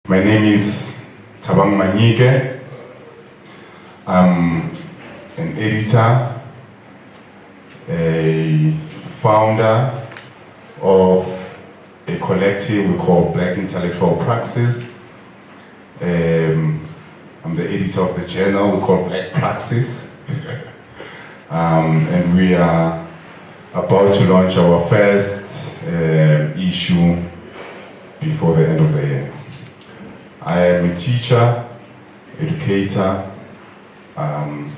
My name is Thabang Manyike. I'm an editor, a founder of a collective we call Black Intellectual Praxis. I'm the editor of the journal we call Black Praxis. And we are about to launch our first issue before the end of the year. I am a teacher, educator, I'm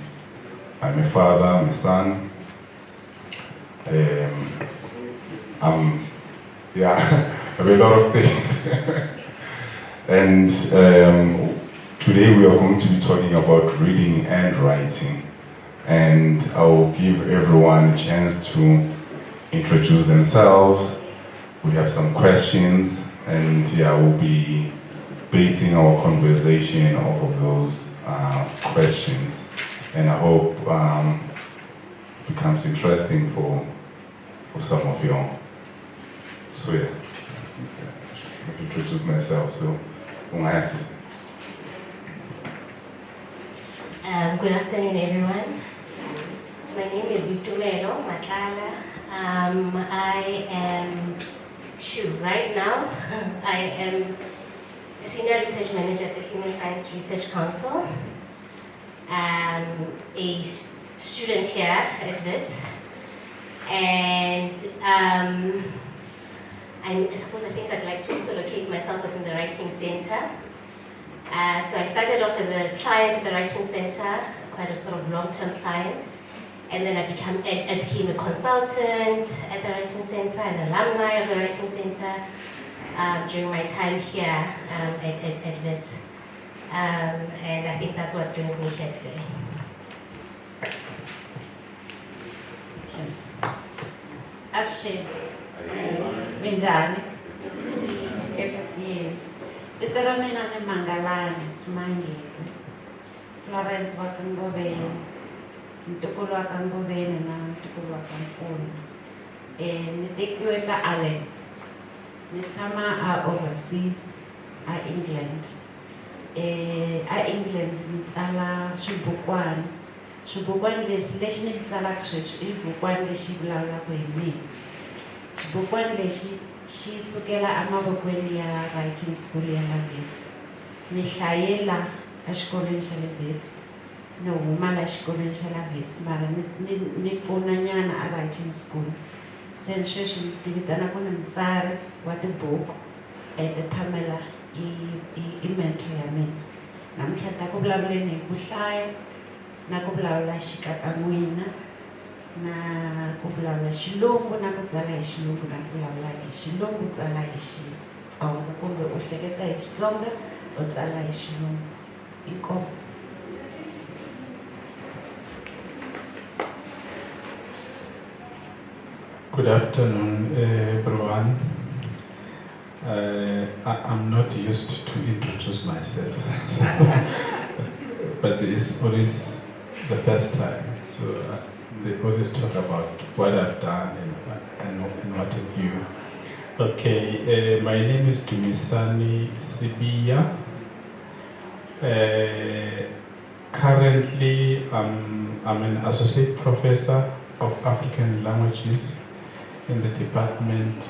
a father, I'm a son. I have a lot of things. And today we are going to be talking about reading and writing. And I will give everyone a chance to introduce themselves. We have some questions, and we'll be basing our conversation off of those questions. And I hope it becomes interesting for some of you all. So yeah, I've introduced myself, so good afternoon, everyone. My name is Boitumelo, Matlala. Right now, I am a senior research manager at the Human Science Research Council. A student here at Wits. And I think I'd like to also locate myself within the Writing Center. So I started off as a client at the Writing Center, quite a sort of long-term client. And then I became a consultant at the Writing Center, an alumni of the Writing Center during my time here at Wits. And I think that's what brings me here today. Yes. Abshir. Minjani. Vito ra mina ni Mangalani, Simangele. Florence wa ka Ngobeni. Ntukulu wa ka Ngobeni na ntukulu wa ka Mpho. Ni tekiwe ka Allen. Ni tshama overseas, England. England ni tsala xibukwana. Xibukwana lexi ni xi tsalaka sweswi I xibukwana lexi vulavulaka hi mina. Xibukwana lexi xi sukela emavokweni ya writing school ya la Wits. Ni hlayela exikolweni xa le Wits. Ni huma la xikolweni xa la Wits mara ni pfuna nyana a writing school. Se sweswi ni tivitana ku ni mutsari wa tibuku Pamela I mentor ya mina. Namuntlha ta ku vulavuleni hi ku hlaya na ku vulavula xikakan'wina na ku vulavula xilungu na ku tsala hi xilungu na ku vulavula hi xilungu tsala hi Xitsonga kumbe u hleketa hi Xitsonga u tsala hi xilungu. Inkomo. Good afternoon, everyone. I'm not used to introduce myself, but it's always the first time. So they always talk about what I've done and what have you. Okay, my name is Dumisani Sibiya. Currently, I'm an associate professor of African languages in the Department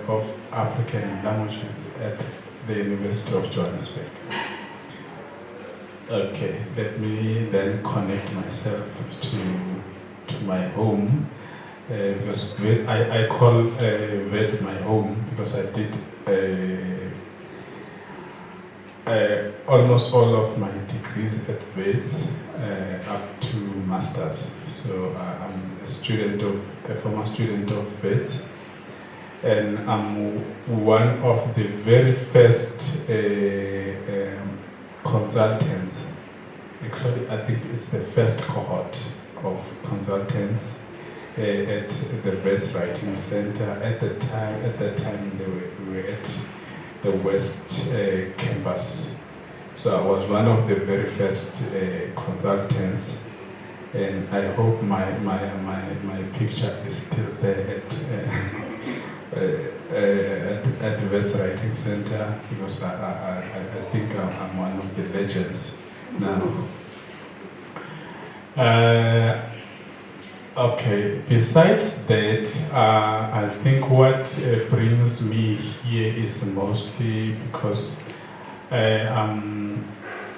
of African Languages at the University of Johannesburg. Okay, let me then connect myself to my home because I call Wits my home because I did almost all of my degrees at Wits up to masters. So I'm a former student of Wits, and I'm one of the very first consultants. Actually, I think it's the first cohort of consultants at the Wits Writing Center. At that time, we were at the West campus. So I was one of the very first consultants, and I hope my picture is still there at the Wits Writing Center, because I think I'm one of the legends now. Okay, besides that, I think what brings me here is mostly because I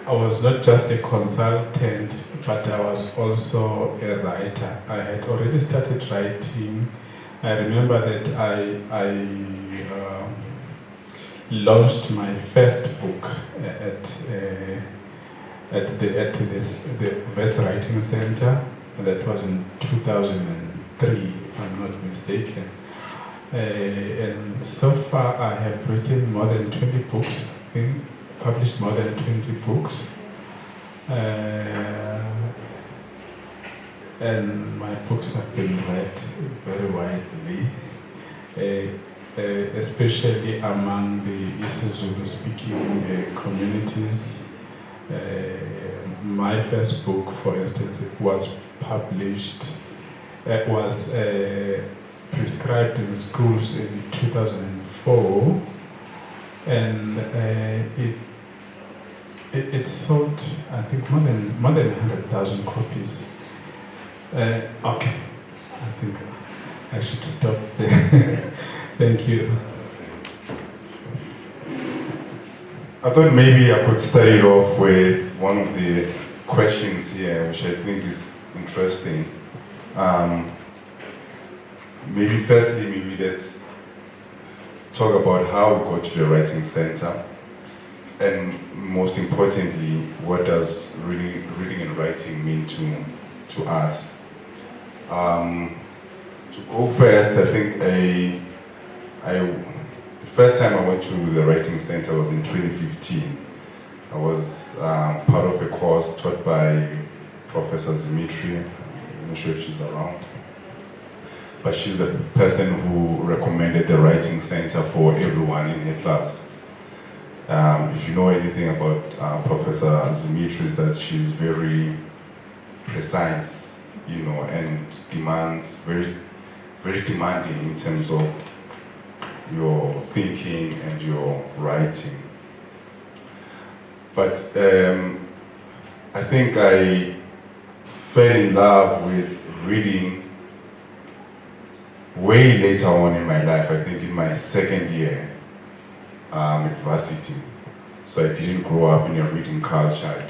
was not just a consultant, but I was also a writer. I had already started writing. I remember that I launched my first book at the Wits Writing Center. That was in 2003, if I'm not mistaken. And so far, I have written more than 20 books. I think published more than 20 books. And my books have been read very widely, especially among the isiZulu-speaking communities. My first book, for instance, was published, was prescribed in schools in 2004, and it sold, I think, more than 100,000 copies. Okay, I think I should stop there. Thank you. I thought maybe I could start it off with one of the questions here, which I think is interesting. Maybe firstly, maybe let's talk about how we got to the Writing Center, and most importantly, what does reading and writing mean to us? To go first, I think the first time I went to the Writing Center was in 2015. I was part of a course taught by Professor Dimitri. I'm not sure if she's around, but she's the person who recommended the Writing Center for everyone in her class. If you know anything about Professor Dimitri, is that she's very precise, you know, and demands very demanding in terms of your thinking and your writing. But I think I fell in love with reading way later on in my life. I think in my second year at varsity. So I didn't grow up in a reading culture. I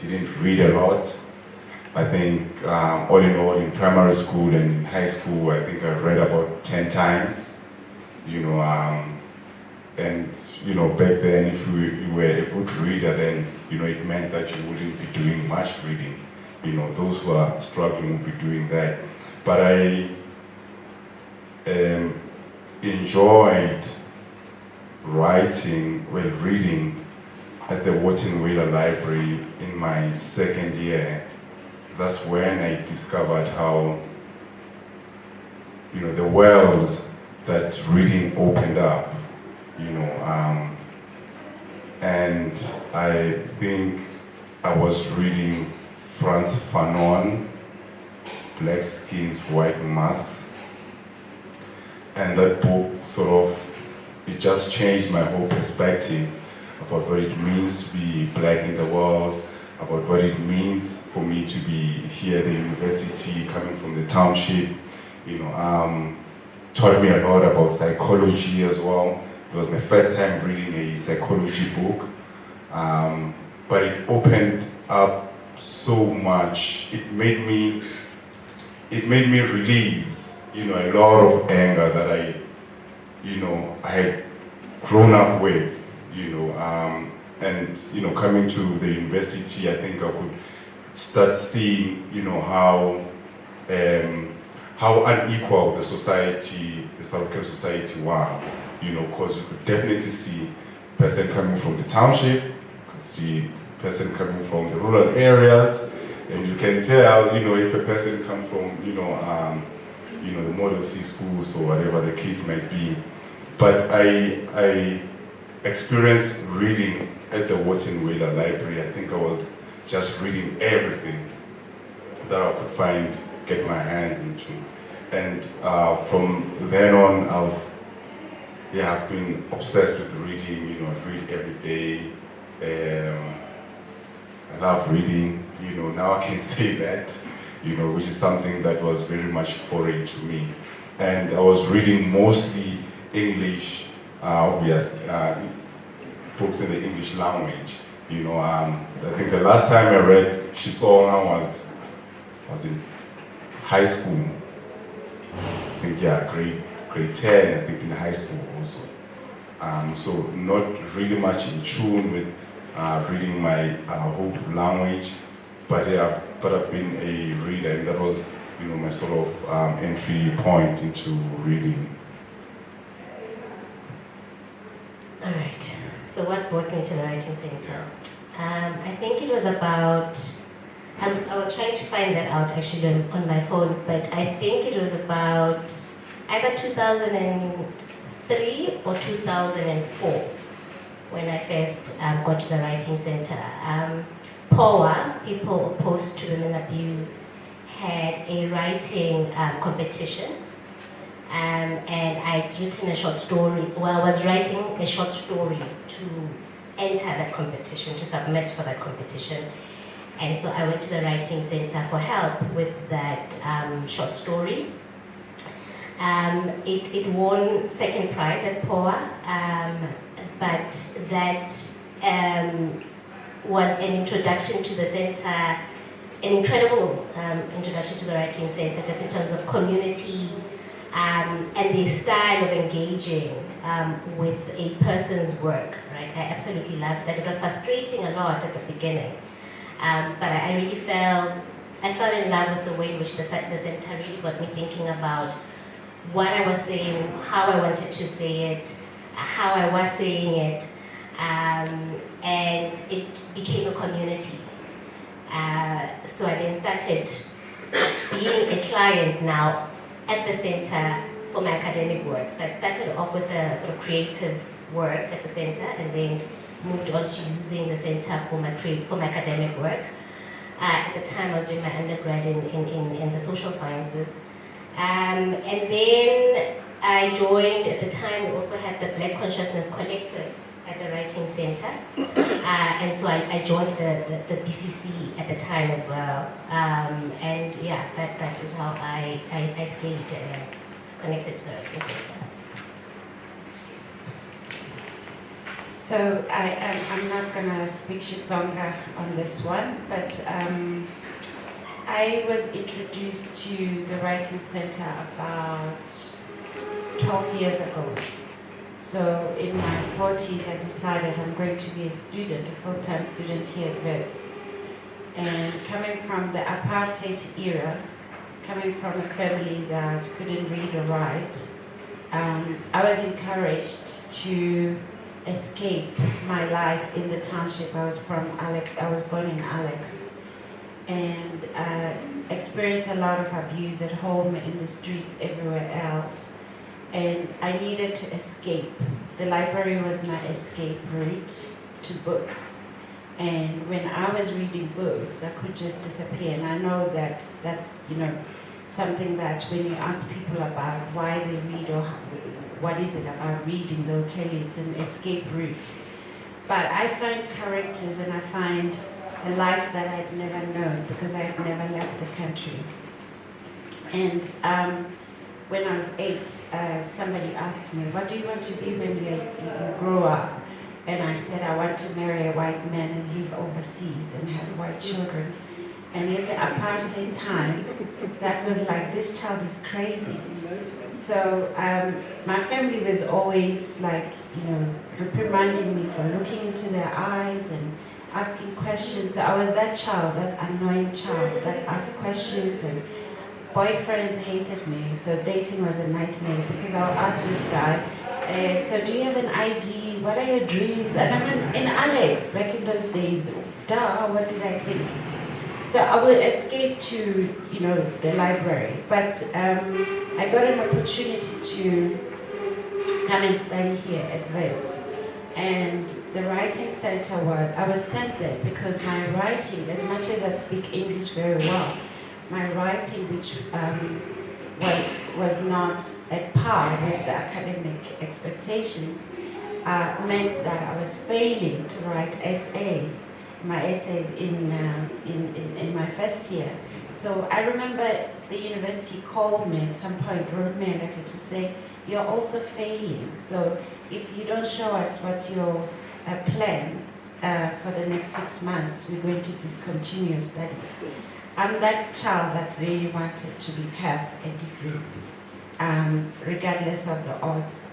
didn't read a lot. I think all in all, in primary school and in high school, I think I read about 10 times. You know, and you know, back then, if you were a good reader, then you know it meant that you wouldn't be doing much reading. You know, those who are struggling would be doing that. But I enjoyed reading at the Boitumelo Library in my second year. That's when I discovered how, you know, the wells that reading opened up, you know, and I think I was reading Frantz Fanon, Black Skins, White Masks, and that book sort of, it just changed my whole perspective about what it means to be black in the world, about what it means for me to be here at the university, coming from the township, you know, taught me a lot about psychology as well. It was my first time reading a psychology book, but it opened up so much. It made me release, you know, a lot of anger that I had grown up with, you know, and you know, coming to the university, I think I could start seeing, you know, how unequal the society, the South African society was, you know, because you could definitely see a person coming from the township, you could see a person coming from the rural areas, and you can tell, you know, if a person comes from, you know, the Model C schools or whatever the case might be. But I experienced reading at the Boitumelo Library. I think I was just reading everything that I could get my hands into. And from then on, yeah, I've been obsessed with reading. You know, I read every day. I love reading. You know, now I can say that. You know, which is something that was very much foreign to me. And I was reading mostly English, obviously, books in the English language. You know, I think the last time I read Shitsonga was in high school. I think, yeah, grade 10, I think in high school also. So not really much in tune with reading my whole language, but yeah, but I've been a reader, and that was, you know, my sort of entry point into reading. All right. So what brought me to the writing center? I think it was about. I was trying to find that out actually on my phone, but I think it was about either 2003 or 2004 when I first got to the writing center. Hawa, People Opposed to Women Abuse, had a writing competition, and I'd written a short story. Well, I was writing a short story to enter that competition, to submit for that competition. And so I went to the writing center for help with that short story. It won second prize at POA, but that was an introduction to the center, an incredible introduction to the writing center, just in terms of community and the style of engaging with a person's work, right? I absolutely loved that. It was frustrating a lot at the beginning, but I really fell in love with the way in which the center really got me thinking about what I was saying, how I wanted to say it, how I was saying it, and it became a community. So I then started being a client now at the center for my academic work. So I started off with the sort of creative work at the center, and then moved on to using the center for my academic work. At the time I was doing my undergrad in the social sciences. And then I joined, at the time we also had the Black Consciousness Collective at the Writing Center. And so I joined the BCC at the time as well. And yeah, that is how I stayed connected to the Writing Center. So I'm not gonna speak Xitsonga on this one, but I was introduced to the Writing Center about 12 years ago. So in my 40s, I decided I'm going to be a student, a full-time student here at Wits. And coming from the apartheid era, coming from a family that couldn't read or write, I was encouraged to escape my life in the township. I was born in Alex, and experienced a lot of abuse at home, in the streets, everywhere else. And I needed to escape. The library was my escape route to books. And when I was reading books, I could just disappear. And I know that that's, something that when you ask people about why they read or what is it about reading, they'll tell you it's an escape route. But I find characters and I find a life that I'd never known because I had never left the country. And when I was 8, somebody asked me, what do you want to be when you grow up? And I said, I want to marry a white man and live overseas and have white children. And in the apartheid times, that was like, this child is crazy. So my family was always like, reprimanding me for looking into their eyes and asking questions. So I was that child, that annoying child that asked questions, and boyfriends hated me. So dating was a nightmare because I'll ask this guy, so do you have an ID? What are your dreams? And I'm in Alex, back in those days, what did I think? So I would escape to, the library. But I got an opportunity to come and study here at Wits. And the writing center I was sent there because my writing, as much as I speak English very well, my writing, which was not at par with the academic expectations meant that I was failing to write my essays in my first year. So I remember the university called me at some point, wrote me a letter to say, you're also failing. So if you don't show us what's your plan for the next 6 months, we're going to discontinue your studies. I'm that child that really wanted to have a degree, regardless of the odds.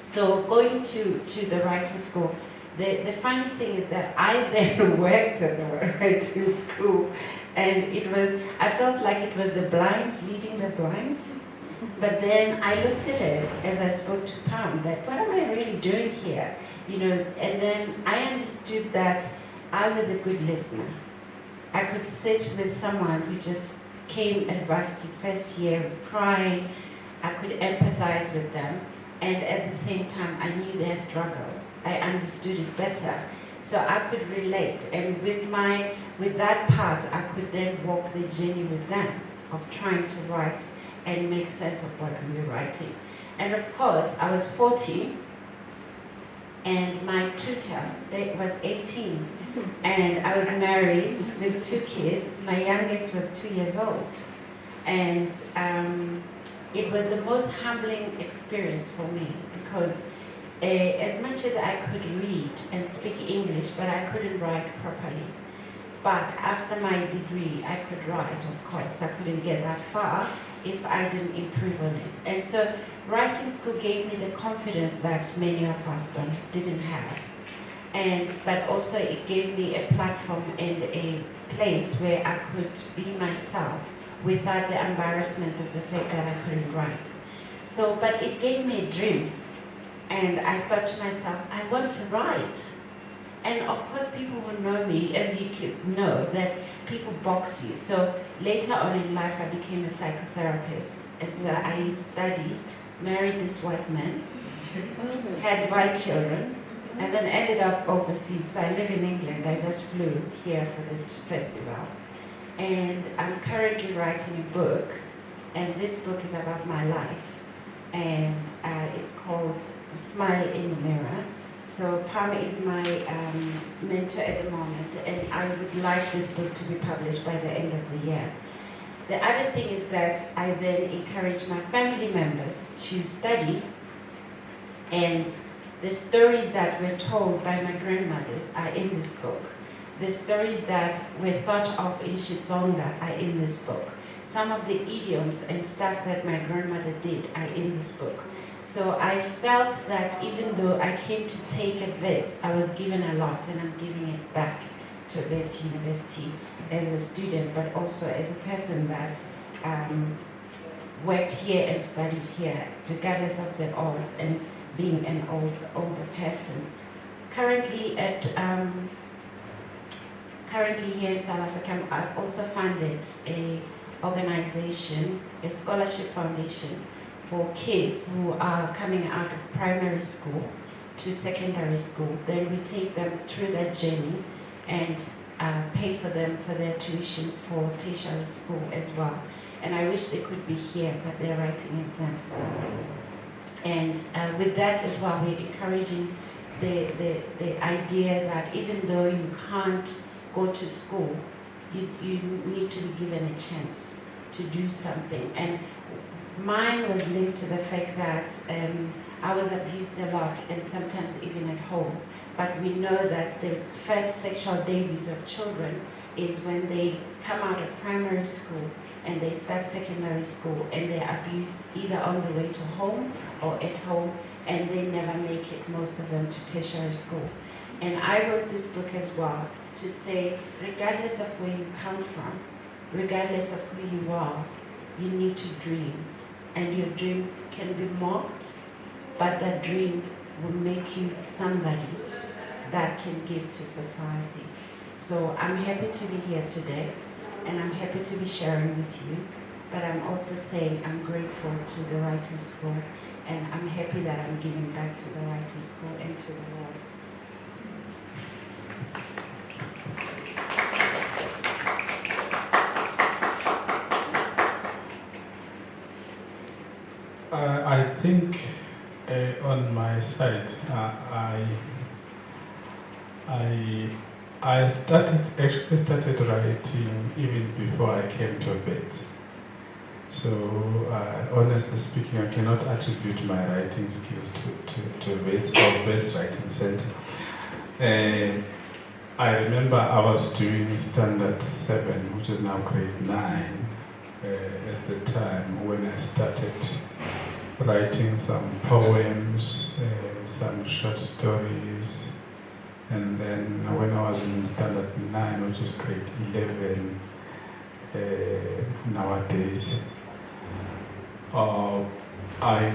So going to the writing school, the funny thing is that I then worked at the writing school, and I felt like it was the blind leading the blind. But then I looked at it as I spoke to Pam, that what am I really doing here? And then I understood that I was a good listener. I could sit with someone who just came at varsity first year, was crying. I could empathize with them, and at the same time, I knew their struggle. I understood it better, so I could relate. And with that part, I could then walk the journey with them of trying to write and make sense of what we were writing. And of course, I was 14, and my tutor was 18, and I was married with 2 kids. My youngest was 2 years old, and it was the most humbling experience for me, because as much as I could read and speak English, but I couldn't write properly. But after my degree, I could write, of course. I couldn't get that far if I didn't improve on it. And so writing school gave me the confidence that many of us didn't have. But also it gave me a platform and a place where I could be myself without the embarrassment of the fact that I couldn't write. So, but it gave me a dream. And I thought to myself, I want to write. And of course, people will know me, as you could know, that people box you. So later on in life, I became a psychotherapist. And so I studied, married this white man, had white children, and then ended up overseas. So I live in England. I just flew here for this festival. And I'm currently writing a book, and this book is about my life. And it's called Smile in the Mirror. So Pam is my mentor at the moment, and I would like this book to be published by the end of the year. The other thing is that I then encourage my family members to study, and the stories that were told by my grandmothers are in this book. The stories that were thought of in Shitsonga are in this book. Some of the idioms and stuff that my grandmother did are in this book. So I felt that even though I came to take a Wits, I was given a lot, and I'm giving it back to Wits University as a student, but also as a person that worked here and studied here, regardless of the odds, and being an older person. Currently here in South Africa, I've also funded a organization, a scholarship foundation, for kids who are coming out of primary school to secondary school. Then we take them through that journey and pay for them for their tuitions for tertiary school as well. And I wish they could be here, but they're writing exams. And with that as well, we're encouraging the idea that even though you can't go to school, you need to be given a chance to do something. And mine was linked to the fact that I was abused a lot, and sometimes even at home. But we know that the first sexual debuts of children is when they come out of primary school and they start secondary school, and they're abused either on the way to home or at home, and they never make it, most of them, to tertiary school. And I wrote this book as well to say, regardless of where you come from, regardless of who you are, you need to dream. And your dream can be mocked, but that dream will make you somebody that can give to society. So I'm happy to be here today, and I'm happy to be sharing with you, but I'm also saying I'm grateful to the writing school, and I'm happy that I'm giving back to the writing school and to the world. I think on my side, I actually started writing even before I came to Wits. So honestly speaking, I cannot attribute my writing skills to Wits or Wits Writing Center. I remember I was doing Standard 7, which is now grade 9, at the time when I started writing some poems, some short stories, and then when I was in Standard 9, which is grade 11 nowadays, I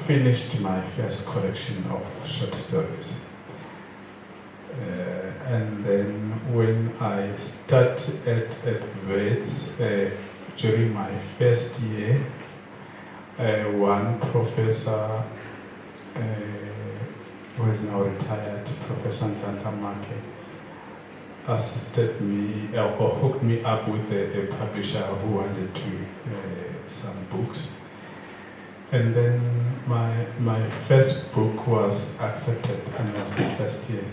finished my first collection of short stories. And then when I started at Wits, during my first year, one professor who is now retired, Professor Thabang, assisted me or hooked me up with a publisher who wanted to some books. And then my first book was accepted, and it was the first year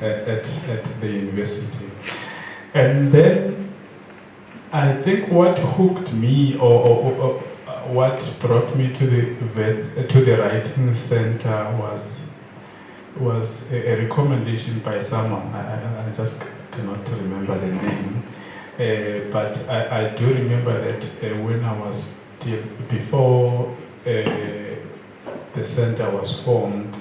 at the university. And then I think what hooked me or what brought me to the writing center was a recommendation by someone. I just cannot remember the name, but I do remember that when I was still, before the center was formed,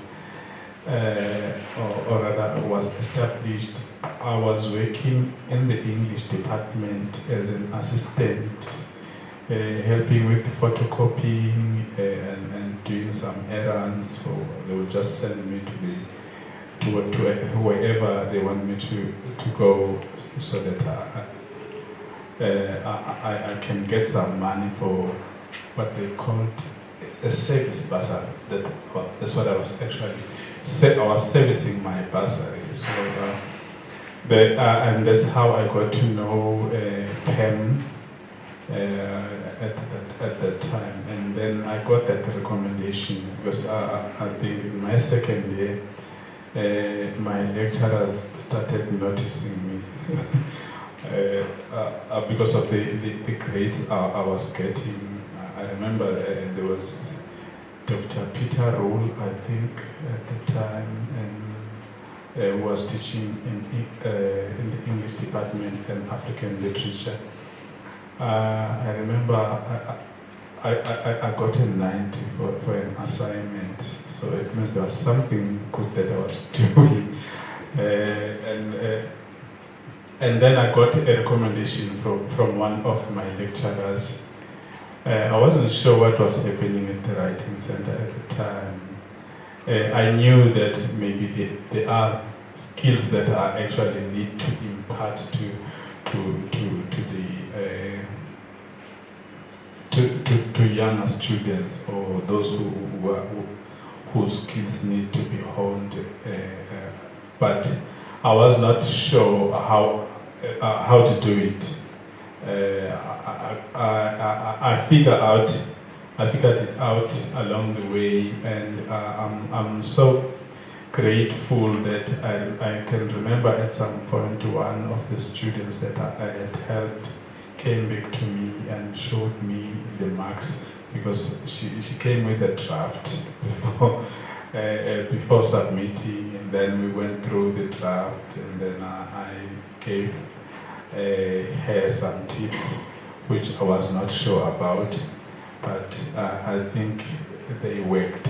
or rather was established, I was working in the English department as an assistant, helping with photocopying and doing some errands. So they would just send me to wherever they want me to go, so that I can get some money for what they called a service bursary. That's what I was actually. I was servicing my bursary. So and that's how I got to know Pam at that time. And then I got that recommendation because I think in my second year, my lecturers started noticing me because of the grades I was getting. I remember there was Dr. Peter Roll, I think, at the time, and who was teaching in the English department and African literature. I remember I got a 90 for an assignment, so it means there was something good that I was doing. And then I got a recommendation from one of my lecturers. I wasn't sure what was happening at the writing center at the time. I knew that maybe there are skills that I actually need to impart to younger students, or those whose skills need to be honed. But I was not sure how to do it. I figured it out along the way, and I'm so grateful that I can remember at some point one of the students that I had helped came back to me and showed me the marks, because she came with a draft before submitting, and then we went through the draft, and then I gave her some tips which I was not sure about, but I think they worked.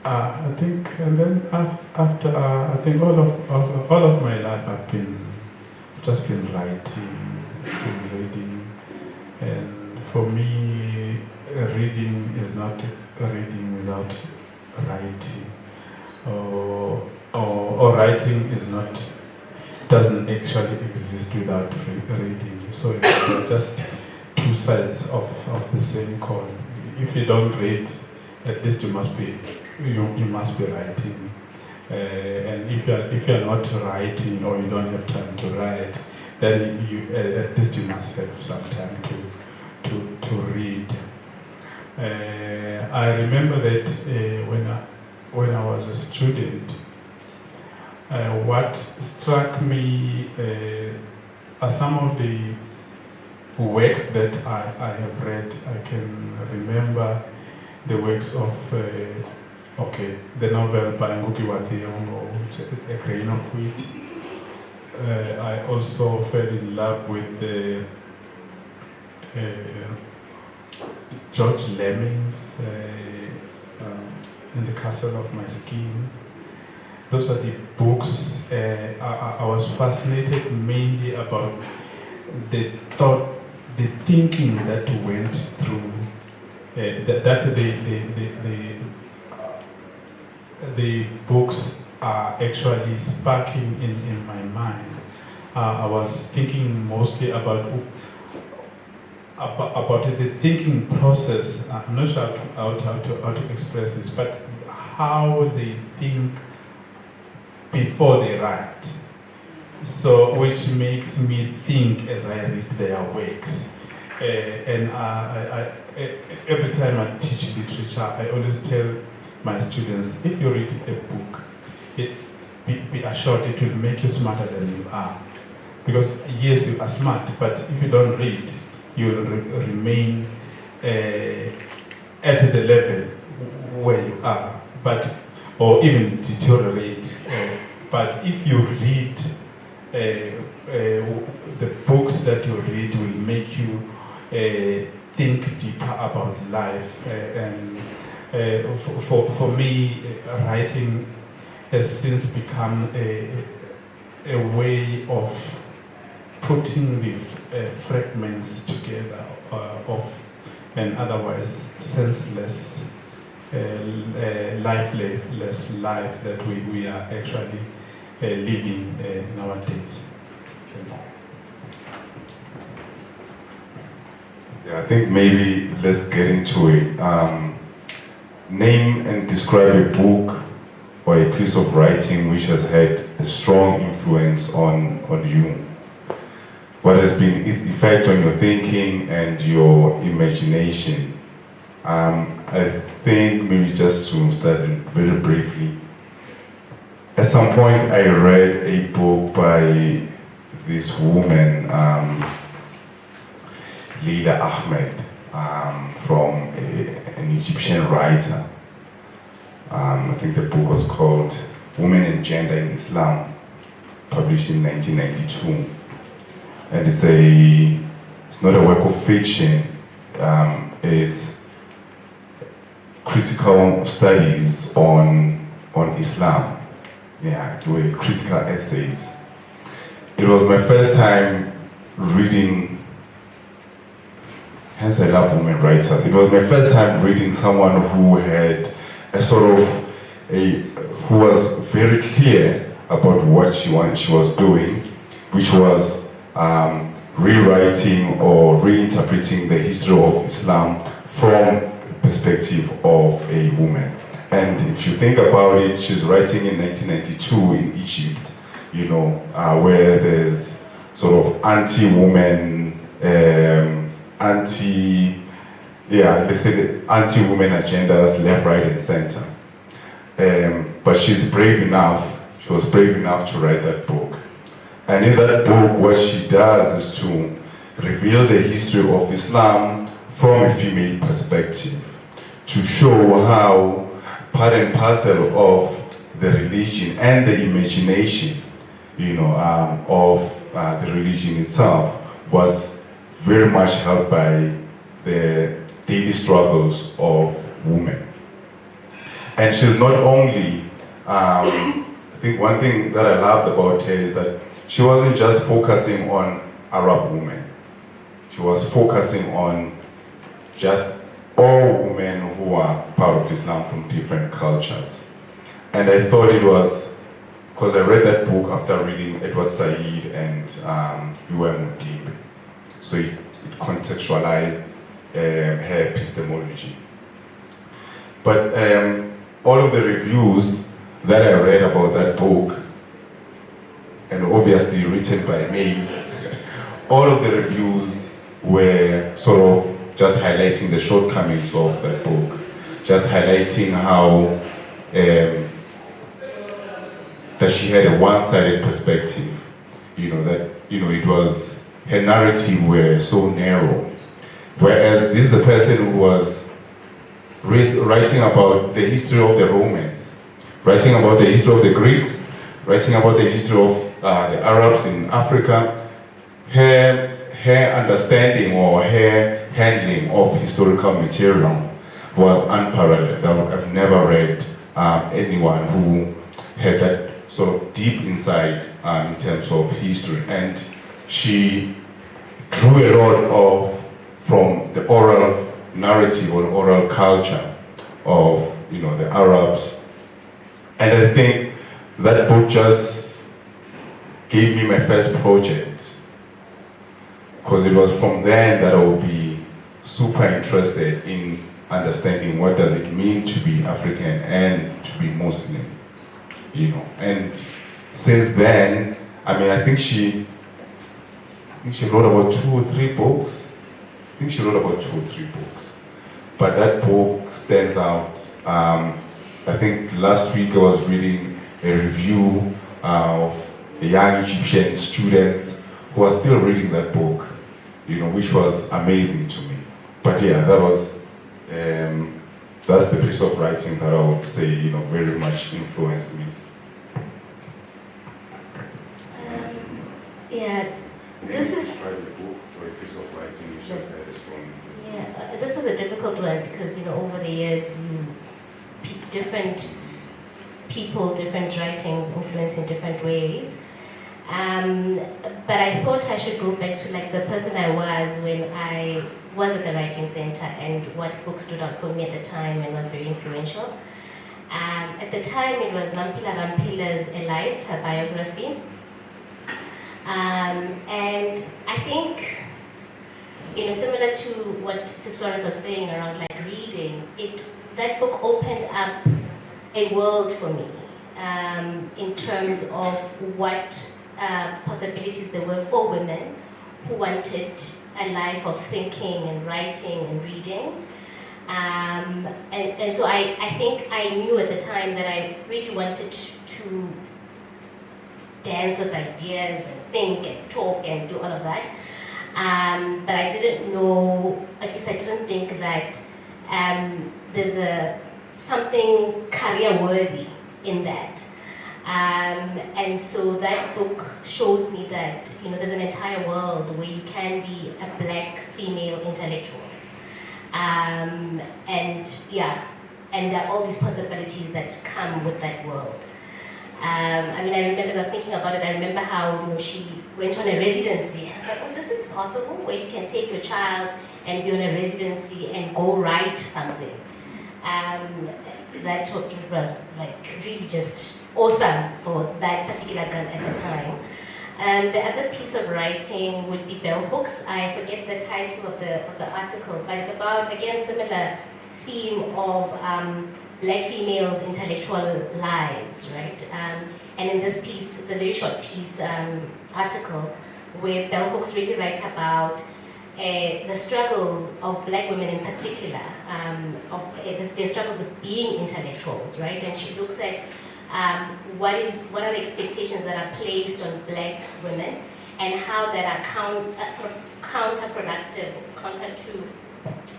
I think, and then after I think all of my life I've just been writing, been reading, and for me, reading is not reading without writing, or writing is not, doesn't actually exist without reading. So it's just two sides of the same coin. If you don't read, at least you must be writing. And if you're not writing, or you don't have time to write, that you at least you must have some time to read. I remember that when I was a student, what struck me are some of the works that I have read. I can remember the works of the novel by Ngugi wa Thiong'o, A Grain of Wheat. I also fell in love with the George Lemming's In the Castle of My Skin. Those are the books I was fascinated mainly about the thought, the thinking that went through the books are actually sparking in my mind. I was thinking mostly about the thinking process. I'm not sure how to express this, but how they think before they write. So, which makes me think as I read their works. And I every time I teach literature, I always tell my students, if you read a book, be assured it will make you smarter than you are. Because yes, you are smart, but if you don't read, you will remain at the level where you are, or even deteriorate. But if you read, the books that you read will make you think deeper about life. And for me, writing has since become a way of putting the fragments together of an otherwise senseless, lifeless life that we are actually living nowadays. Yeah, I think maybe let's get into it. Name and describe a book or a piece of writing which has had a strong influence on you. What has been its effect on your thinking and your imagination? I think maybe just to start very briefly, at some point I read a book by this woman, Leila Ahmed, from an Egyptian writer. I think the book was called Women and Gender in Islam, published in 1992. And it's not a work of fiction, it's critical studies on Islam. Yeah, they were critical essays. It was my first time reading, hence I love women writers. It was my first time reading someone who had who was very clear about what she was doing, which was rewriting or reinterpreting the history of Islam from the perspective of a woman. And if you think about it, she's writing in 1992 in Egypt, where there's sort of anti-woman, anti-woman agendas left, right, and center. But she was brave enough to write that book. And in that book, what she does is to reveal the history of Islam from a female perspective, to show how part and parcel of the religion and the imagination, of the religion itself was very much held by the daily struggles of women. And she's not only, I think one thing that I loved about her is that she wasn't just focusing on Arab women. She was focusing on just all women who are part of Islam from different cultures. And I thought it was, because I read that book after reading Edward Said and Viwa Mudimbe. So it contextualized her epistemology. But all of the reviews that I read about that book, and obviously written by males, all of the reviews were sort of just highlighting the shortcomings of that book, just highlighting how that she had a one-sided perspective, that it was, her narrative were so narrow, whereas this is the person who was writing about the history of the Romans, writing about the history of the Greeks, writing about the history of the Arabs in Africa. Her understanding or her handling of historical material was unparalleled. I've never read anyone who had that sort of deep insight in terms of history, and she drew a lot from the oral narrative or oral culture of the Arabs, and I think that book just gave me my first project, because it was from then that I would be super interested in understanding what does it mean to be African and to be Muslim, and since then, I think she wrote about 2 or 3 books. But that book stands out. I think last week I was reading a review of young Egyptian students who are still reading that book, which was amazing to me. But yeah, that's the piece of writing that I would say, very much influenced me. Yeah, this is. Describe the book or a piece of writing you just had a strong influence. Yeah, this was a difficult one because over the years, different people, different writings influence in different ways. But I thought I should go back to the person I was when I was at the writing center and what book stood out for me at the time and was very influential. At the time, it was Nampila Rampila's A Life, her biography. And I think, similar to what Sis Flores was saying around reading, that book opened up a world for me in terms of what possibilities there were for women who wanted a life of thinking and writing and reading. And so I think I knew at the time that I really wanted to dance with ideas and think and talk and do all of that. But I didn't know, at least I didn't think that there's something career-worthy in that. And so that book showed me that there's an entire world where you can be a Black female intellectual. And there are all these possibilities that come with that world. I remember as I was thinking about it, I remember how she went on a residency. I was like, oh, this is possible, where you can take your child and be on a residency and go write something. That was really just awesome for that particular girl at the time. And the other piece of writing would be bell hooks. I forget the title of the article, but it's about, again, similar theme of Black females' intellectual lives, right? And in this piece, it's a very short piece, article, where bell hooks really writes about the struggles of Black women in particular, their struggles with being intellectuals, right? And she looks at what are the expectations that are placed on Black women and how that are sort of counterproductive, counter to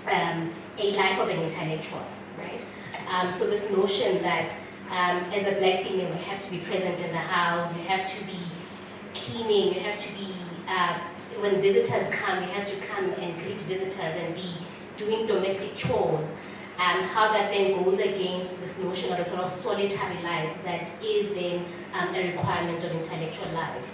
a life of an intellectual, right? So this notion that as a Black female, you have to be present in the house, you have to be cleaning, you have to be, when visitors come, you have to come and greet visitors and be doing domestic chores. How that then goes against this notion of a sort of solitary life that is then a requirement of intellectual life.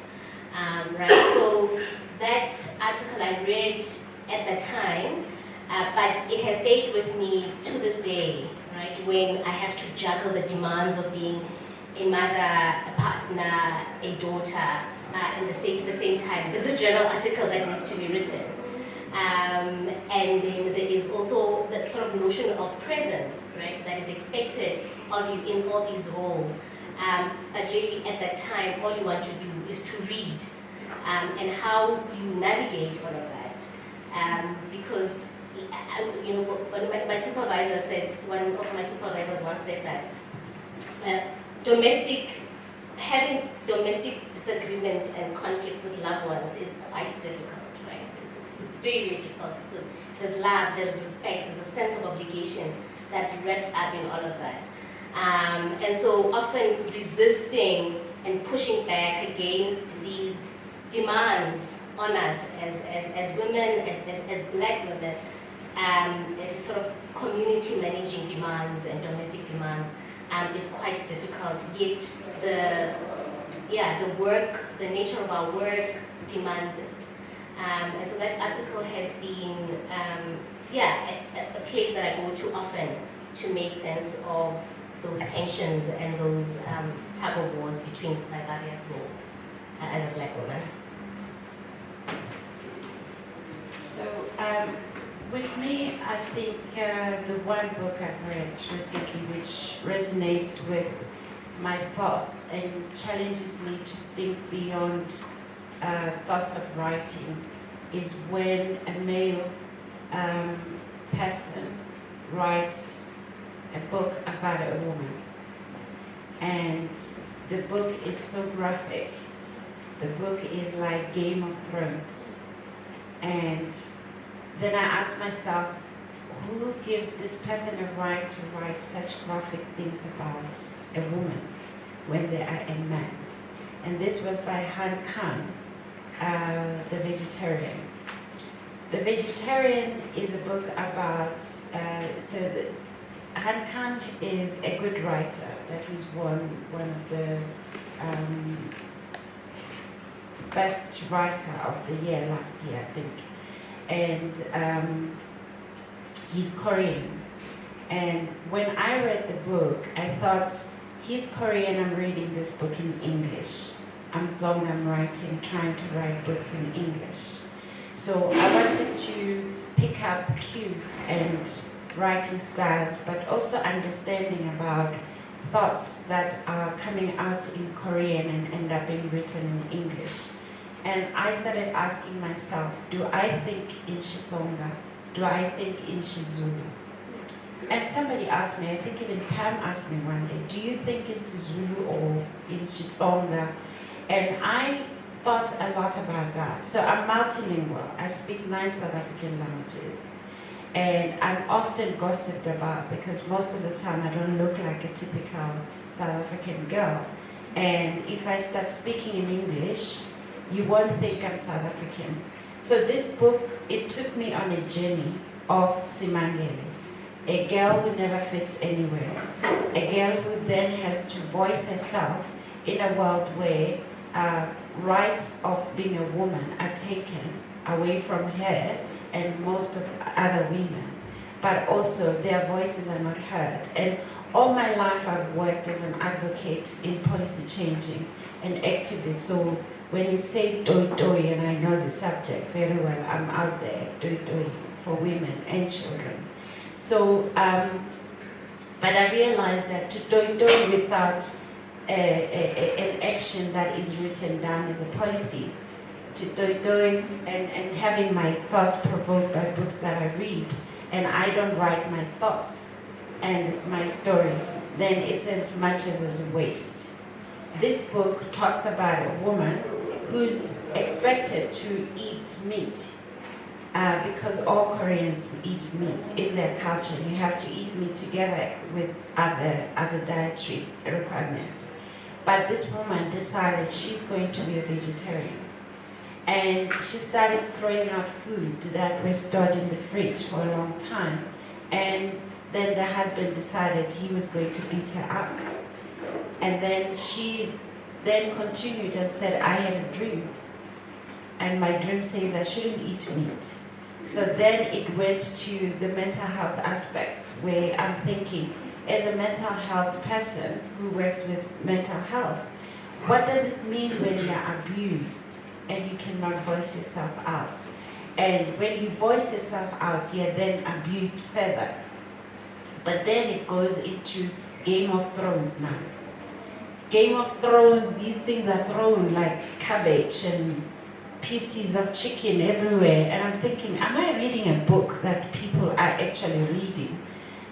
Right? So that article I read at the time, but it has stayed with me to this day, right? When I have to juggle the demands of being a mother, a partner, a daughter, at the same time. There's a journal article that needs to be written. And then there is also the sort of notion of presence, right, that is expected of you in all these roles. But really at that time, all you want to do is to read. and how you navigate all of that. Because you know, my supervisor said, one of my supervisors once said that having domestic disagreements and conflicts with loved ones is quite difficult, right? It's very, very difficult because there's love, there's respect, there's a sense of obligation that's wrapped up in all of that. And so often resisting and pushing back against these demands on us as women, as black women, and sort of community managing demands and domestic demands is quite difficult. Yet the nature of our work demands it. And so that article has been a place that I go to often to make sense of those tensions and those tug of wars between my various roles as a black woman. So with me, I think the one book I've read recently which resonates with my thoughts and challenges me to think beyond thoughts of writing is when a male person writes a book about a woman. And the book is so graphic. The book is like Game of Thrones. And then I ask myself, who gives this person a right to write such graphic things about a woman when they are a man? And this was by Han Kang, The Vegetarian. The Vegetarian is a book about, Han Kang is a good writer. That is one of the best writer of the year last year, I think. And he's Korean. And when I read the book, I thought, he's Korean, I'm reading this book in English. I'm Zong, I'm trying to write books in English. So I wanted to pick up cues and writing styles, but also understanding about thoughts that are coming out in Korean and end up being written in English. And I started asking myself, do I think in Xitsonga? Do I think in Xizulu? And somebody asked me, I think even Pam asked me one day, do you think in Xizulu or in Xitsonga? And I thought a lot about that. So I'm multilingual. I speak 9 South African languages. And I'm often gossiped about because most of the time I don't look like a typical South African girl. And if I start speaking in English, you won't think I'm South African. So this book, it took me on a journey of Simangele, a girl who never fits anywhere, a girl who then has to voice herself in a world where rights of being a woman are taken away from her and most of other women, but also their voices are not heard. And all my life I've worked as an advocate in policy changing and activist. So when it says doi doi, and I know the subject very well, I'm out there, doi doi, for women and children. So, but I realized that to doi doi without an action that is written down as a policy, to doi and having my thoughts provoked by books that I read, and I don't write my thoughts and my story, then it's as much as a waste. This book talks about a woman who's expected to eat meat because all Koreans eat meat in their culture. You have to eat meat together with other dietary requirements. But this woman decided she's going to be a vegetarian. And she started throwing out food that was stored in the fridge for a long time. And then the husband decided he was going to beat her up. And then she then continued and said, I had a dream. And my dream says I shouldn't eat meat. So then it went to the mental health aspects where I'm thinking, as a mental health person who works with mental health, what does it mean when you're abused and you cannot voice yourself out? And when you voice yourself out, you're then abused further. But then it goes into Game of Thrones now. Game of Thrones, these things are thrown like cabbage and pieces of chicken everywhere, and I'm thinking, am I reading a book that people are actually reading?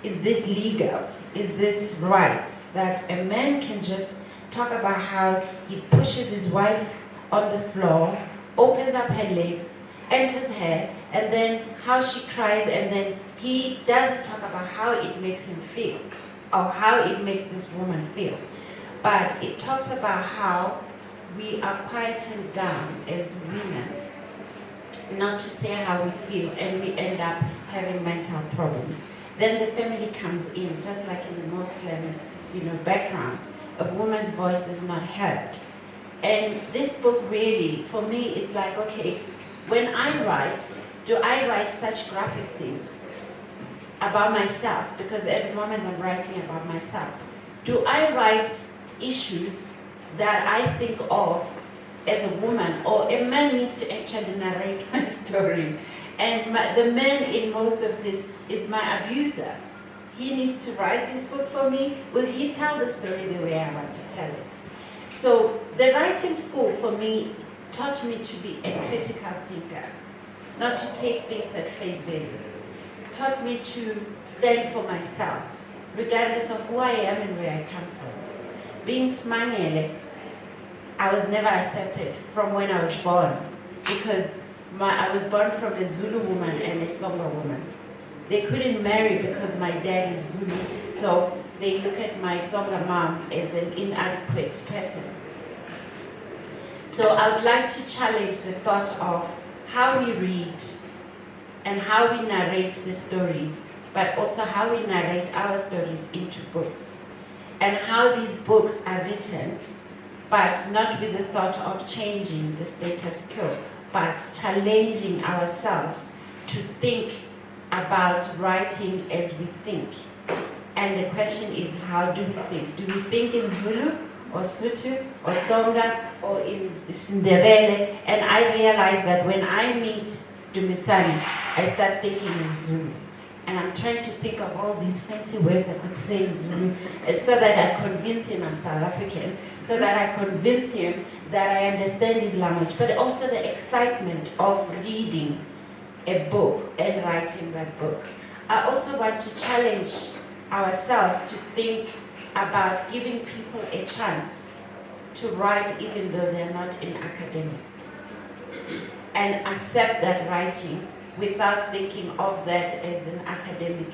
Is this legal? Is this right? That a man can just talk about how he pushes his wife on the floor, opens up her legs, enters her, and then how she cries, and then he doesn't talk about how it makes him feel, or how it makes this woman feel. But it talks about how we are quietened down as women, not to say how we feel, and we end up having mental problems. Then the family comes in, just like in the Muslim, backgrounds. A woman's voice is not heard. And this book really, for me, is like, okay, when I write, do I write such graphic things about myself? Because at the moment I'm writing about myself. Do I write issues that I think of as a woman, or a man needs to actually narrate my story? And the man in most of this is my abuser. He needs to write this book for me. Will he tell the story the way I want to tell it? So the writing school for me taught me to be a critical thinker, not to take things at face value. Taught me to stand for myself, regardless of who I am and where I come from. Being Simangele, I was never accepted from when I was born, because I was born from a Zulu woman and a Tsonga woman. They couldn't marry because my dad is Zulu, so they look at my Tsonga mom as an inadequate person. So I would like to challenge the thought of how we read and how we narrate the stories, but also how we narrate our stories into books, and how these books are written, but not with the thought of changing the status quo, but challenging ourselves to think about writing as we think. And the question is, how do we think? Do we think in Zulu, or Sotho, or Tsonga, or in Ndebele? And I realize that when I meet Dumisani, I start thinking in Zulu. And I'm trying to think of all these fancy words I could say in Zulu, so that I convince him I'm South African, so that I convince him that I understand his language, but also the excitement of reading a book and writing that book. I also want to challenge ourselves to think about giving people a chance to write even though they're not in academics, and accept that writing without thinking of that as an academic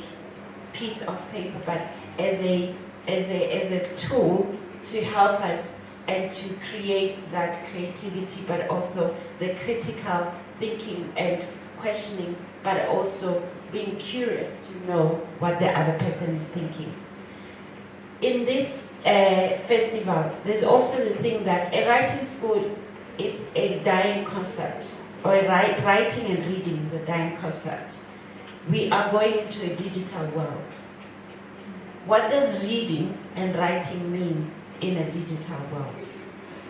piece of paper, but as a tool to help us and to create that creativity, but also the critical thinking and questioning, but also being curious to know what the other person is thinking. In this festival, there's also the thing that a writing school, it's a dying concept, or writing and reading is a dying concept. We are going into a digital world. What does reading and writing mean in a digital world?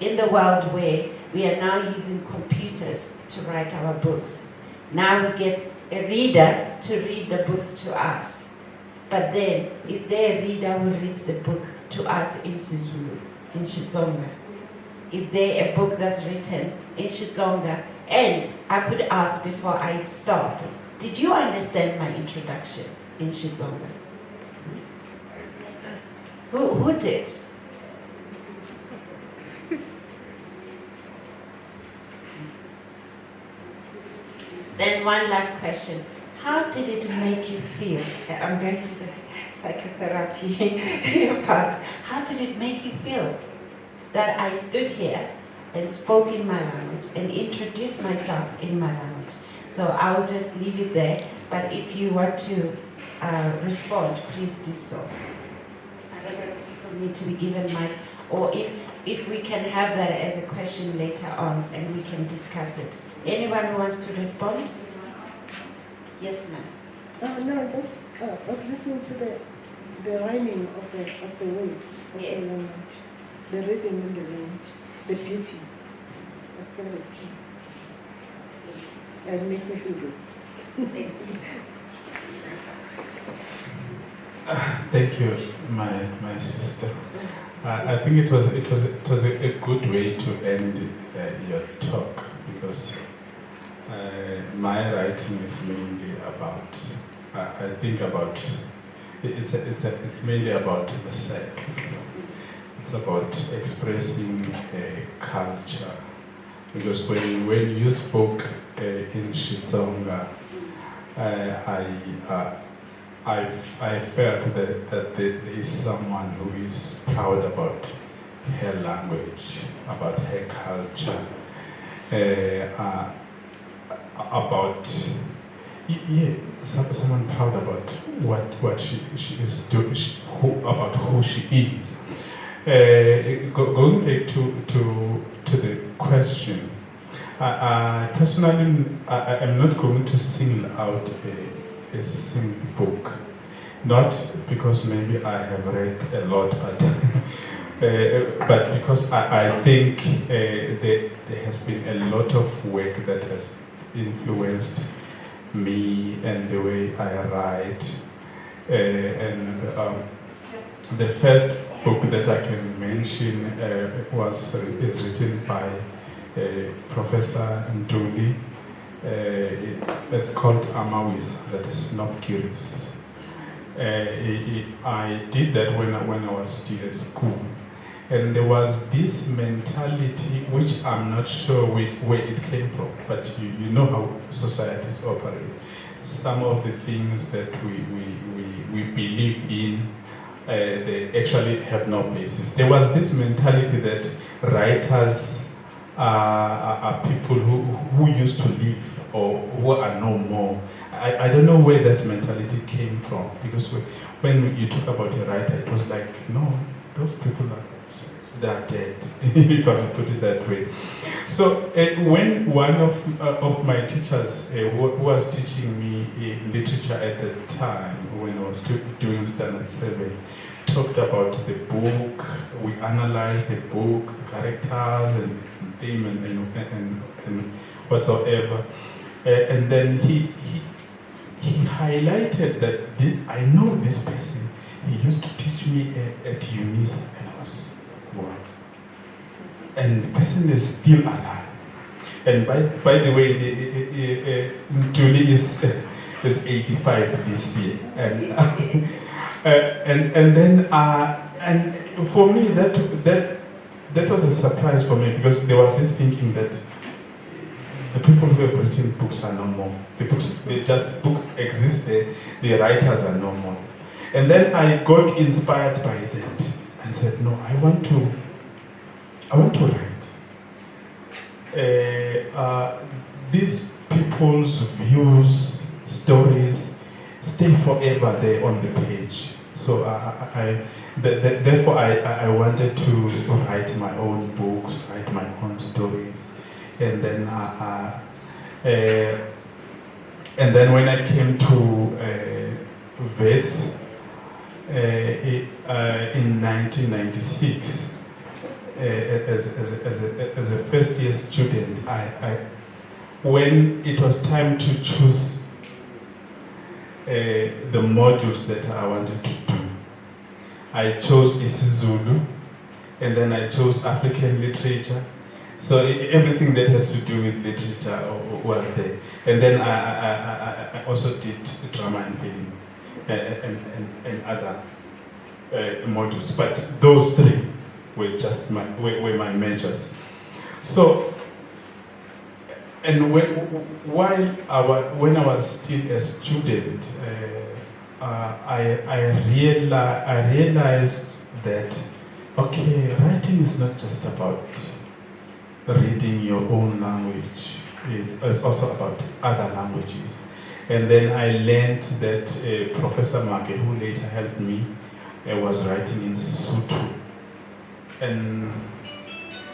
In the world where we are now using computers to write our books. Now we get a reader to read the books to us. But then, is there a reader who reads the book to us in Sizulu, in Xitsonga? Is there a book that's written in Xitsonga? And I could ask before I stop, did you understand my introduction in Xitsonga? Who did? Then one last question. How did it make you feel? I'm going to the psychotherapy part. How did it make you feel that I stood here and spoke in my language and introduced myself in my language? So I'll just leave it there, but if you want to respond, please do so. I don't know if people need to be given mic, or if we can have that as a question later on and we can discuss it. Anyone who wants to respond? Yes, ma'am. No, just was listening to the rhyming of the words of Yes. the language, the rhythm in the language, the beauty, the spirit. It makes me feel good. Thank you, my sister. I think it was a good way to end your talk, because my writing is mainly about, I think about, it's mainly about the self. It's about expressing a culture. Because when you spoke in Xitsonga, I felt that there is someone who is proud about her language, about her culture, about someone proud about what she is doing, about who she is. Going back to the question, personally, I am not going to single out a single book, not because maybe I have read a lot, but because I think there has been a lot of work that has influenced me and the way I write. The first book that I can mention is written by Professor Nduli. It's called Amawis, that is not curious. I did that when I was still at school. And there was this mentality, which I'm not sure where it came from, but you know how societies operate. Some of the things that we believe in, they actually have no basis. There was this mentality that writers are people who used to live or who are no more. I don't know where that mentality came from, because when you talk about a writer, it was like, no, those people they are dead, if I may put it that way. So when one of my teachers who was teaching me literature at the time, when I was doing standard 7, talked about the book, we analyzed the book, characters and theme and whatsoever. And then he highlighted that I know this person, he used to teach me at UNIS, and I was, wow. And the person is still alive. And by the way, Julie is 85 this year. And then for me that was a surprise for me, because there was this thinking that the people who have written books are no more. Book exists, the writers are no more. And then I got inspired by that and said, no, I want to write. These people's views, stories, stay forever there on the page. So therefore I wanted to write my own books, write my own stories. And then when I came to Wits in 1996, as a first year student, when it was time to choose the modules that I wanted to do, I chose isiZulu, and then I chose African literature. So everything that has to do with literature was there. And then I also did drama and film and other modules. But those three were just were my majors. So, and when I was still a student, I realized that, okay, writing is not just about reading your own language, it's also about other languages. And then I learned that Professor Make, who later helped me, was writing in Sesotho. And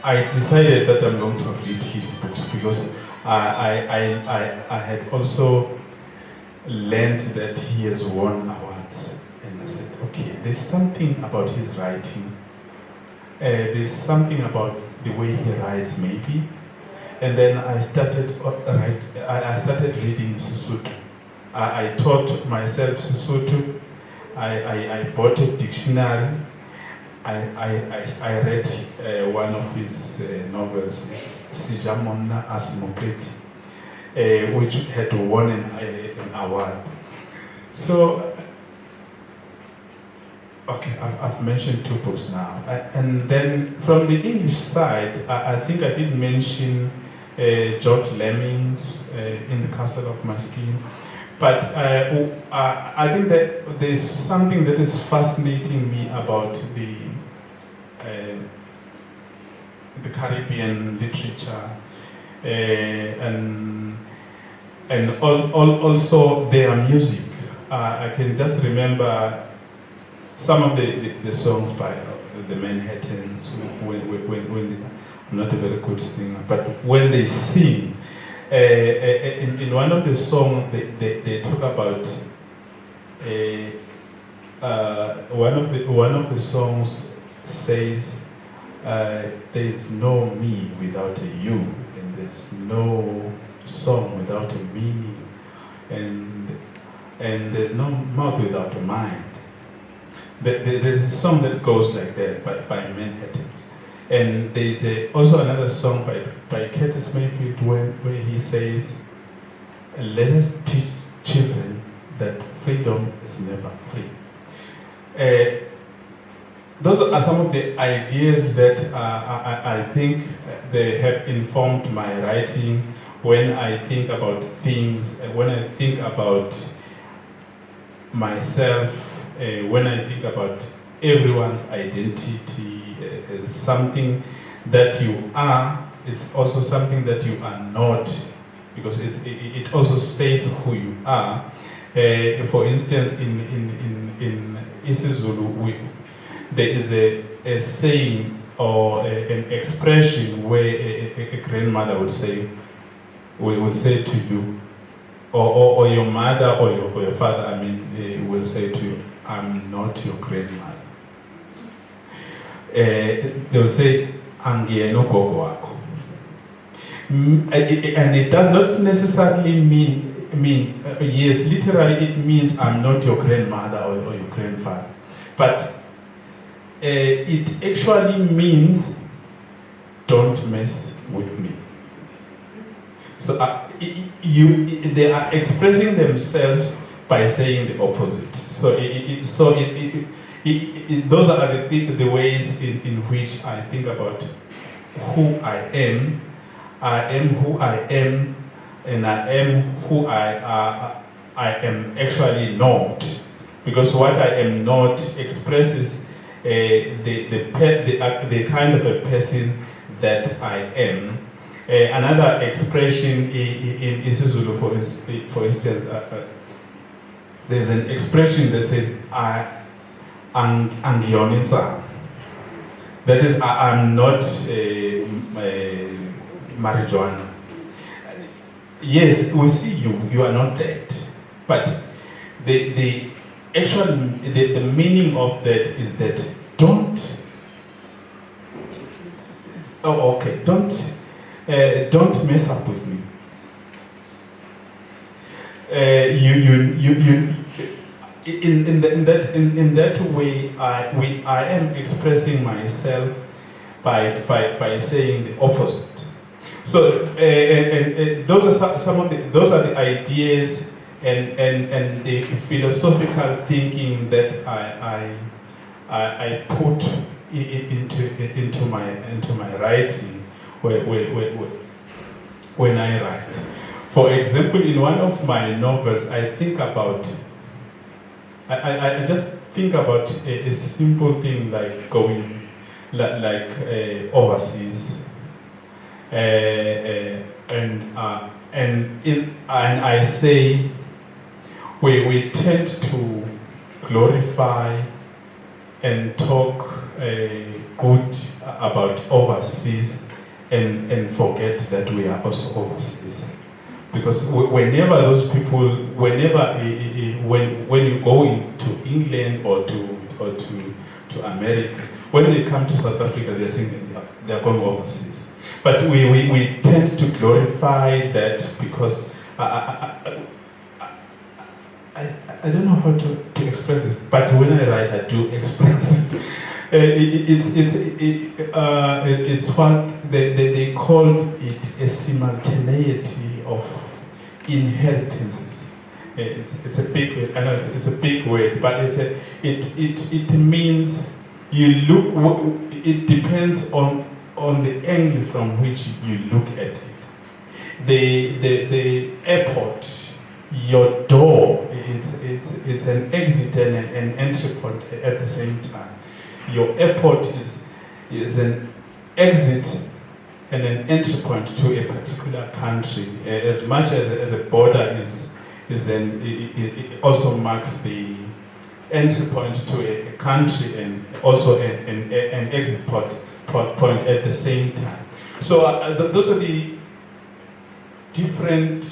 I decided that I'm going to read his books, because I had also learned that he has won awards. And I said, okay, there's something about his writing. There's something about the way he writes, maybe. And then I started reading Sesotho. I taught myself Sesotho. I bought a dictionary. I read one of his novels, Sijamona Asmopeti. which had won an award. So, okay, I've mentioned 2 books now. And then from the English side, I think I did mention George Lemming's In the Castle of My Skin. But I think that there's something that is fascinating me about the Caribbean literature, and also their music. I can just remember some of the songs by the Manhattans when I'm not a very good singer, but when they sing, in one of the songs they talk about one of the songs says there's no me without a you, and there's no song without a meaning, and there's no mouth without a mind. There's a song that goes like that by Manhattans. And there's also another song by Curtis Mayfield where he says, let us teach children that freedom is never free. Those are some of the ideas that I think they have informed my writing when I think about things, when I think about myself, when I think about everyone's identity. Something that you are, it's also something that you are not, because it also says who you are. For instance, in isiZulu, there is a saying or an expression where a grandmother would say to you, or your mother or your father, I mean, will say to you, I'm not your grandmother. They will say, Angiyeno gogo wako. And it does not necessarily mean yes, literally it means I'm not your grandmother or your grandfather. But it actually means don't mess with me. So they are expressing themselves by saying the opposite. Those are the ways in which I think about who I am. I am who I am, and I am who I am actually not. Because what I am not expresses the kind of a person that I am. Another expression in isiZulu, for instance, there's an expression that says, Angionitsa. That is, I'm not marijuana. Yes, we see you are not dead. But the meaning of that is that don't mess up with me. In that way, I am expressing myself by saying the opposite. So those are the ideas and the philosophical thinking that I put into my writing when I write. For example, in one of my novels, I just think about a simple thing like going overseas, and I say we tend to glorify and talk good about overseas and forget that we are also overseas. Because whenever those people, when you go into England or to America, when they come to South Africa, they're saying that they're going overseas. But we tend to glorify that because I don't know how to express this, but when I write, I do express it. It's what they called it a simultaneity of inheritances. It's a big word. I know it's a big word, but it means you look. It depends on the angle from which you look at it. The airport, your door, it's an exit and an entry point at the same time. Your airport is an exit and an entry point to a particular country, as much as a border it also marks the entry point to a country and also an exit point at the same time. So those are the different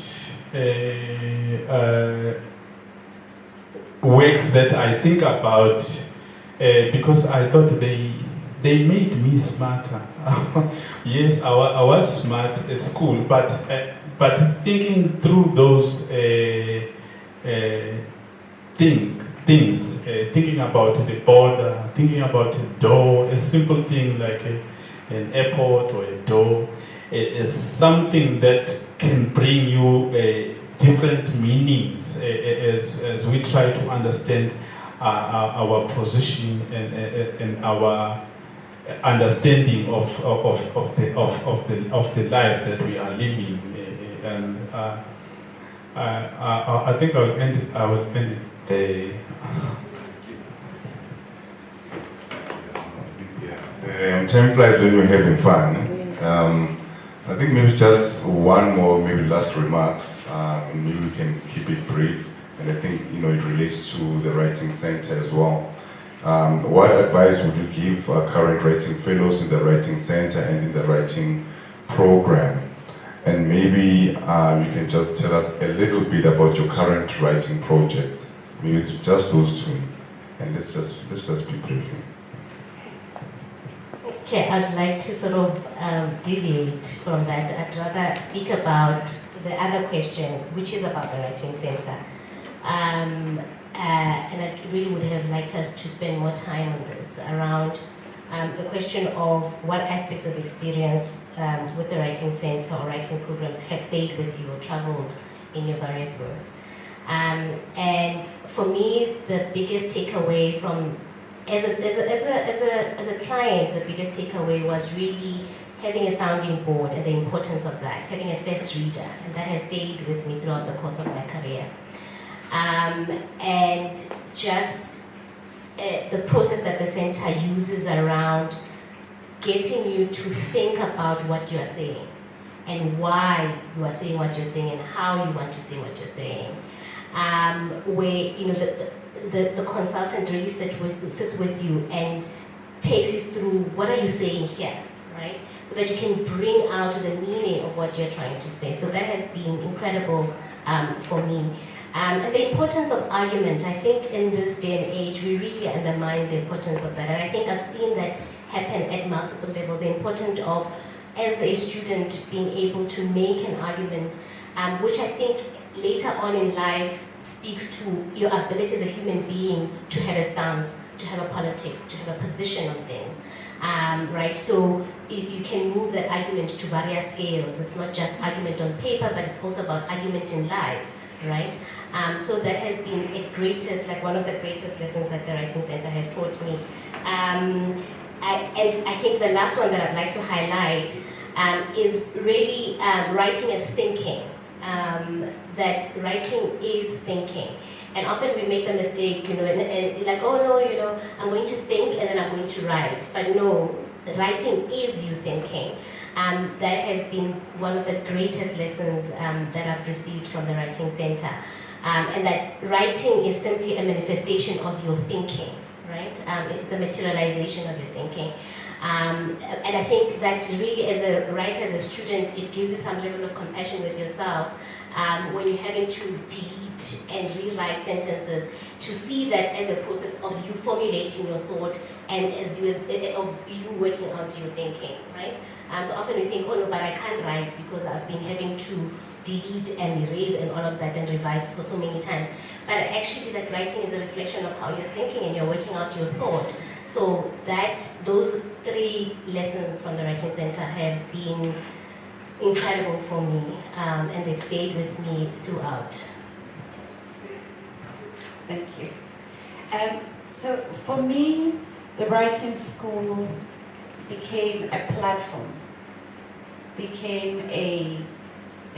works that I think about because I thought they made me smarter. Yes, I was smart at school, but thinking through those things, thinking about the border, thinking about a door, a simple thing like an airport or a door, is something that can bring you different meanings as we try to understand our position and our understanding of the life that we are living. And I think I will end it there. Time flies when we're having fun. Yes. I think maybe just one more, maybe last remarks. Maybe we can keep it brief. And I think it relates to the writing center as well. What advice would you give current writing fellows in the writing center and in the writing program? And maybe you can just tell us a little bit about your current writing projects. Maybe just those two. And let's just be brief. Okay, I'd like to sort of deviate from that. I'd rather speak about the other question, which is about the writing center. And I really would have liked us to spend more time on this, around the question of what aspects of experience with the writing center or writing programs have stayed with you or traveled in your various works. And for me, the biggest takeaway from as a client, the biggest takeaway was really having a sounding board and the importance of that, having a first reader, and that has stayed with me throughout the course of my career. And just the process that the center uses around getting you to think about what you are saying and why you are saying what you're saying and how you want to say what you're saying. Where the consultant really sits with you and takes you through what are you saying here, right? So that you can bring out the meaning of what you're trying to say. So that has been incredible for me. And the importance of argument, I think in this day and age, we really undermine the importance of that. And I think I've seen that happen at multiple levels. The importance of, as a student, being able to make an argument, which I think later on in life speaks to your ability as a human being to have a stance, to have a politics, to have a position on things. Right? So you can move that argument to various scales. It's not just argument on paper, but it's also about argument in life, right? So that has been one of the greatest lessons that the Writing Center has taught me. And I think the last one that I'd like to highlight is really writing as thinking. That writing is thinking. And often we make the mistake, and like, oh no, I'm going to think and then I'm going to write. But no, writing is you thinking. That has been one of the greatest lessons that I've received from the Writing Center. And that writing is simply a manifestation of your thinking, right? It's a materialization of your thinking. And I think that really, as a writer, as a student, it gives you some level of compassion with yourself when you're having to delete and rewrite sentences, to see that as a process of you formulating your thought and of you working out your thinking, right? So often we think, oh no, but I can't write because I've been having to delete and erase and all of that and revise for so many times. But actually that writing is a reflection of how you're thinking and you're working out your thought. So those three lessons from the Writing Center have been incredible for me, and they've stayed with me throughout. Thank you. So for me, the writing school became a platform, became a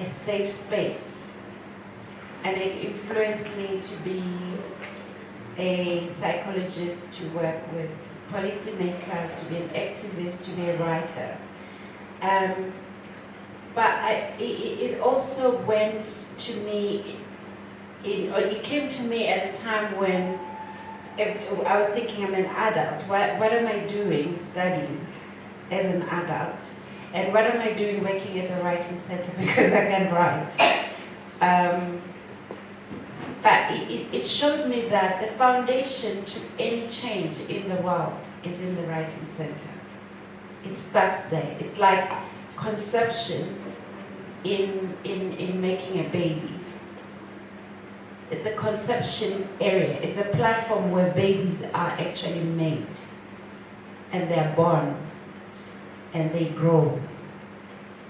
safe space, and it influenced me to be a psychologist, to work with policymakers, to be an activist, to be a writer. But it also went to me, it came to me at a time when I was thinking, I'm an adult. What am I doing studying as an adult? And what am I doing working at a writing center because I can write? But it showed me that the foundation to any change in the world is in the writing center. It starts there. It's like conception in making a baby. It's a conception area. It's a platform where babies are actually made. And they're born. And they grow.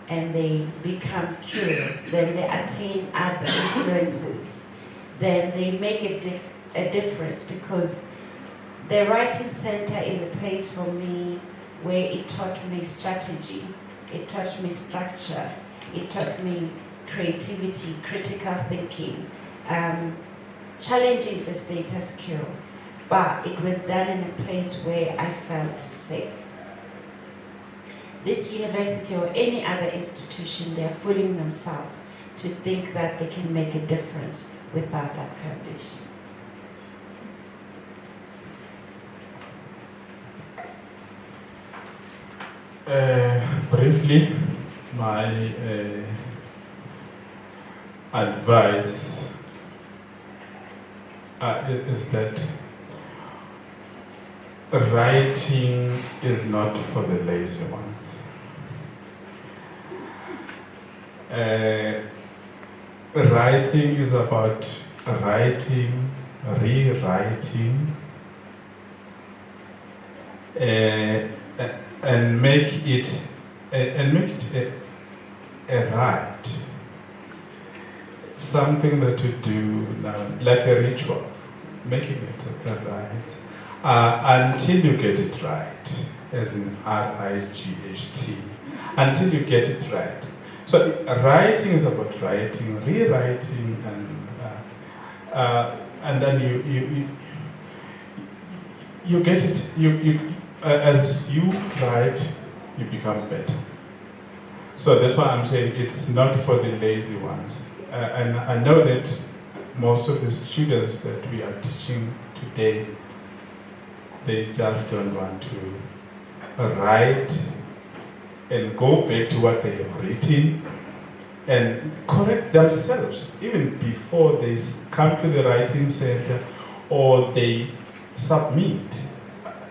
And they become curious. Then they attain other influences. Then they make a difference, because the writing center is a place for me where it taught me strategy. It taught me structure. It taught me creativity, critical thinking. Challenging the status quo, but it was done in a place where I felt safe. This university or any other institution, they're fooling themselves to think that they can make a difference without that foundation. Briefly, my advice is that writing is not for the lazy ones. Writing is about writing, rewriting, and make it a right. Something that you do now, like a ritual, making it a right, until you get it right, as in R-I-G-H-T, until you get it right. So writing is about writing, rewriting, and then you get it. As you write, you become better. So that's why I'm saying it's not for the lazy ones. And I know that most of the students that we are teaching today, they just don't want to write and go back to what they have written and correct themselves even before they come to the writing center or they submit.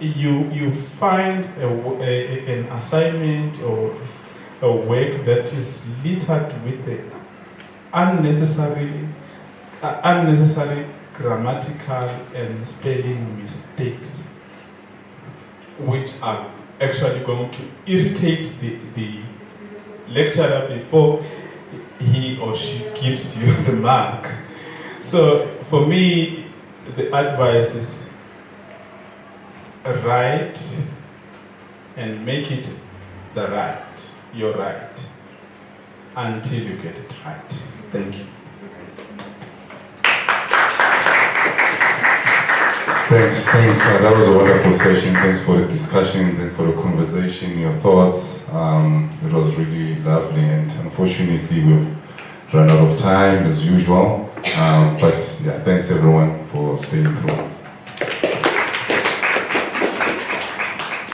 You find an assignment or a work that is littered with the unnecessary grammatical and spelling mistakes, which are actually going to irritate the lecturer before he or she gives you the mark. So for me, the advice is write and make it the right, your right, until you get it right. Thank you. Thanks. That was a wonderful session. Thanks for the discussion and for the conversation, your thoughts. It was really lovely, and unfortunately we've run out of time as usual. But yeah, thanks everyone for staying through.